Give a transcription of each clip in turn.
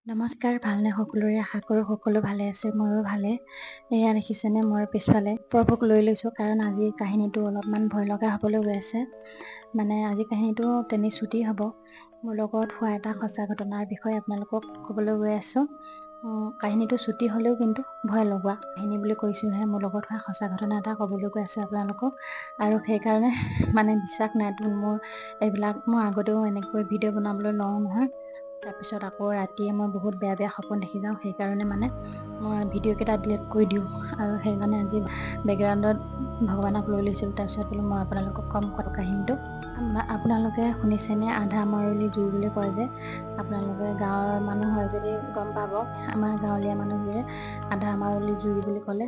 নমস্কাৰ, ভালনে সকলোৰে? আশা কৰোঁ সকলো ভালে আছে, মোৰো ভালে। এয়া দেখিছেনে মোৰ পিছফালে প্ৰভুক লৈ লৈছোঁ, কাৰণ আজি কাহিনীটো অলপমান ভয় লগা হ'বলৈ গৈ আছে। আজি কাহিনীটো তেনে ছুটি হ'ব। মোৰ লগত হোৱা এটা সঁচা ঘটনাৰ বিষয়ে আপোনালোকক ক'বলৈ গৈ আছোঁ। কাহিনীটো ছুটি হ'লেও কিন্তু ভয় লগা কাহিনী বুলি কৈছোঁহে। মোৰ লগত হোৱা সঁচা ঘটনা এটা ক'বলৈ গৈ আছোঁ আপোনালোকক, আৰু সেইকাৰণে বিশ্বাস নাই মোৰ এইবিলাক। মই আগতেও এনেকৈ ভিডিঅ' বনাবলৈ লওঁ নহয়, তাৰপিছত আকৌ ৰাতিয়ে মই বহুত বেয়া সপোন দেখি যাওঁ। সেইকাৰণে মই ভিডিঅ'কেইটা ডিলিট কৰি দিওঁ, আৰু সেইকাৰণে আজি বেকগ্ৰাউণ্ডত ভগৱানক লৈ লৈছোঁ। তাৰপিছত বোলো মই আপোনালোকক ক'ম কাহিনীটো। আপোনালোকে শুনিছেনে? আধা মাৰুলি জুই বুলি কয় যে, আপোনালোকে গাঁৱৰ মানুহ হয় যদি গম পাব। আমাৰ গাঁৱলীয়া মানুহবোৰে আধা মাৰুলি জুই বুলি ক'লে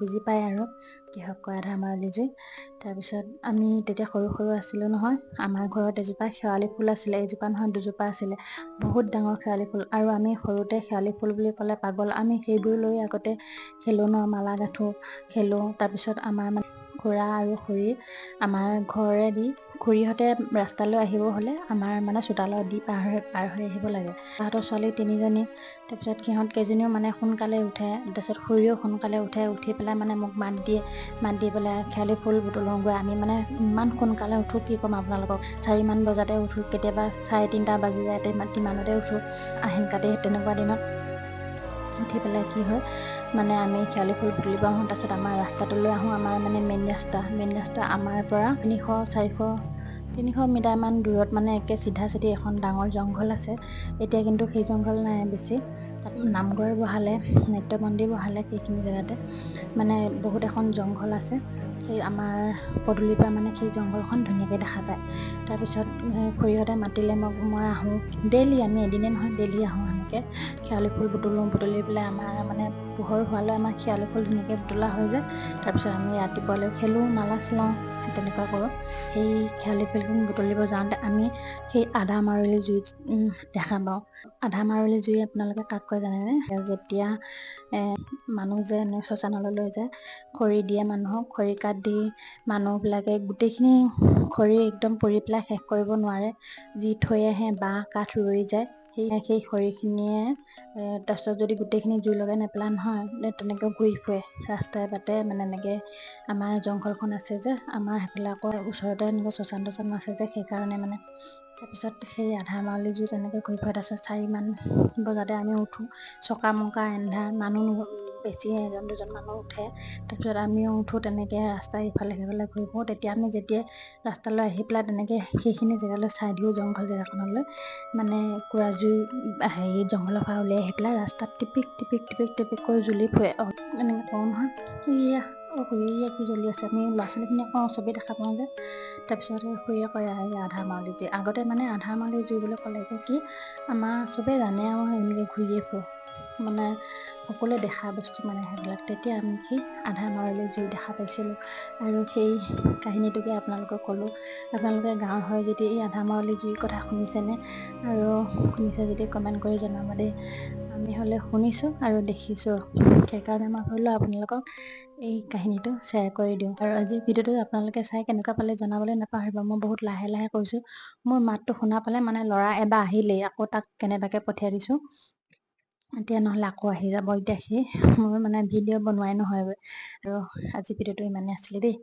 বুজি পায় আৰু কিহক কয় আধা মাৰুলি জুই। তাৰপিছত আমি তেতিয়া সৰু আছিলোঁ নহয়। আমাৰ ঘৰত এজোপা শেৱালি ফুল আছিলে, এজোপা নহয় দুজোপা আছিলে, বহুত ডাঙৰ শেৱালি ফুল। আৰু আমি সৰুতে শেৱালি ফুল বুলি ক'লে পাগল। আমি সেইবোৰ লৈ আগতে খেলোঁ ন, মালা গাঁঠো, খেলোঁ। তাৰপিছত আমাৰ খুৰা আৰু খুৰী আমাৰ ঘৰেদি, খুৰীহঁতে ৰাস্তালৈ আহিব হ'লে আমাৰ চোতালত দি পাৰ হৈ আহিব লাগে। তাহাঁতৰ ছোৱালী 3জনী। তাৰপিছত সিহঁত কেইজনীও সোনকালে উঠে। তাৰপিছত খুৰীও সোনকালে উঠি পেলাই মোক মাত দি পেলাই শেৱালি ফুল বুটলো গৈ। আমি ইমান সোনকালে উঠোঁ, কি ক'ম আপোনালোকক। 4মান বজাতে উঠোঁ, কেতিয়াবা 3:30 বাজি যায়, তিমানতে উঠোঁ। আহিন কাটি তেনেকুৱা দিনত উঠি পেলাই কি হয়, আমি শেৱালি ফুল বুটলিব আহোঁ। তাৰপিছত আমাৰ ৰাস্তাটোলৈ আহোঁ। আমাৰ মেইন ৰাস্তা আমাৰ পৰা 300 মিটাৰমান দূৰত একে চিধা এখন ডাঙৰ জংঘল আছে। এতিয়া কিন্তু সেই জংঘল নাই বেছি। তাত নামঘৰ বহালে, নাট্য মন্দিৰ বহালে। সেইখিনি জেগাতে বহুত এখন জংঘল আছে। সেই আমাৰ পদূলিৰ পৰা সেই জংঘলখন ধুনীয়াকৈ দেখা পায়। তাৰপিছত খুৰীহঁতে মাতিলে মই আহোঁ। ডেইলি আমি এদিনে নহয়, ডেইলি আহোঁ। সেনেকৈ শেৱালি ফুল বুটলি পেলাই আমাৰ পোহৰ হোৱালৈ আমাৰ শেৱালি ফুল ধুনীয়াকৈ বুটলা হৈ যায়। তাৰপিছত আমি ৰাতিপুৱালৈ খেলোঁ, মালা চিলাওঁ, তেনেকুৱা কৰোঁ। সেই শেৱালি ফুলখিনি বুটলিব যাওঁতে আমি সেই আধা মাৰুলি জুই দেখা পাওঁ। আধা মাৰুলি জুই আপোনালোকে কাক কয় জানেনে? যেতিয়া মানুহ যে শ্মশানলৈ লৈ যায়, খৰি দিয়ে মানুহক, খৰি কাঠ দি মানুহবিলাকে গোটেইখিনি খৰি একদম পুৰি পেলাই শেষ কৰিব নোৱাৰে। যি থৈ আহে বাঁহ কাঠ ৰৈ যায়, সেই খৰিখিনিয়ে তাৰপিছত যদি গোটেইখিনি জুই লগাই নেপেলাই নহয়, তেনেকৈ ঘূৰি ফুৰে ৰাস্তাই বাটে। এনেকৈ আমাৰ জংঘলখন আছে যে, আমাৰ সেইফালে আকৌ ওচৰতে এনেকৈ শ্মশান আছে যে, সেইকাৰণে তাৰপিছত সেই আধা মাৰুলি জুই তেনেকৈ ঘূৰি ফুৰে। তাৰপিছত 4মান বজাতে আমি উঠোঁ। চকা এন্ধাৰ, মানুহ বেছি, 1-2জন মানুহ উঠে। তাৰপিছত আমিও উঠোঁ, তেনেকৈ ৰাস্তা ইফালে সিফালে ঘূৰি ফুৰোঁ। তেতিয়া আমি যেতিয়া ৰাস্তালৈ আহি পেলাই তেনেকৈ সেইখিনি জেগালৈ চাই দিওঁ, জংঘল জেগাখনলৈ, কুৰা জুই জংঘলৰ পৰা উলিয়াই আহি পেলাই ৰাস্তাত টিপিক জ্বলি ফুৰে। এনেকৈ কওঁ নহয়, খুৰীয়া কি জ্বলি আছে? আমি ল'ৰা ছোৱালীখিনিয়ে কওঁ, চবেই দেখা পাওঁ যে। তাৰপিছত খুৰীয়ে কয় আধা মাৰুলি জুই। আগতে আধা মাৰুলি জুই বুলি ক'লে কি, আমাৰ চবেই জানে আৰু এনেকৈ ঘূৰিয়ে ফুৰে, সকলোৱে দেখা বস্তু সেইবিলাক। তেতিয়া আমি সেই আধা মাৰুলি জুই দেখা পাইছিলোঁ। আৰু সেই কাহিনীটোকে আপোনালোকক ক'লোঁ। আপোনালোকে গাঁৱৰ হয় যদি এই আধা মাৰুলি জুইৰ কথা শুনিছেনে? আৰু শুনিছে যদি কমেণ্ট কৰি জনাব দেই। আমি হ'লে শুনিছোঁ আৰু দেখিছোঁ, সেইকাৰণে মই ভাবিলোঁ আপোনালোকক এই কাহিনীটো শ্বেয়াৰ কৰি দিওঁ। আৰু আজিৰ ভিডিঅ'টো আপোনালোকে চাই কেনেকুৱা পালে জনাবলৈ নাপাহৰিব। মই বহুত লাহে কৈছোঁ। মোৰ মাতটো শুনা পালে ল'ৰা এবাৰ আহিলেই, আকৌ তাক কেনেবাকৈ পঠিয়াই দিছোঁ। এতিয়া নহ'লে আকৌ আহি যাব। এতিয়া সি মোৰ ভিডিঅ' বনোৱাই নহয়গৈ। আৰু আজিৰ ভিডিঅ'টো ইমানেই আছিলে দেই।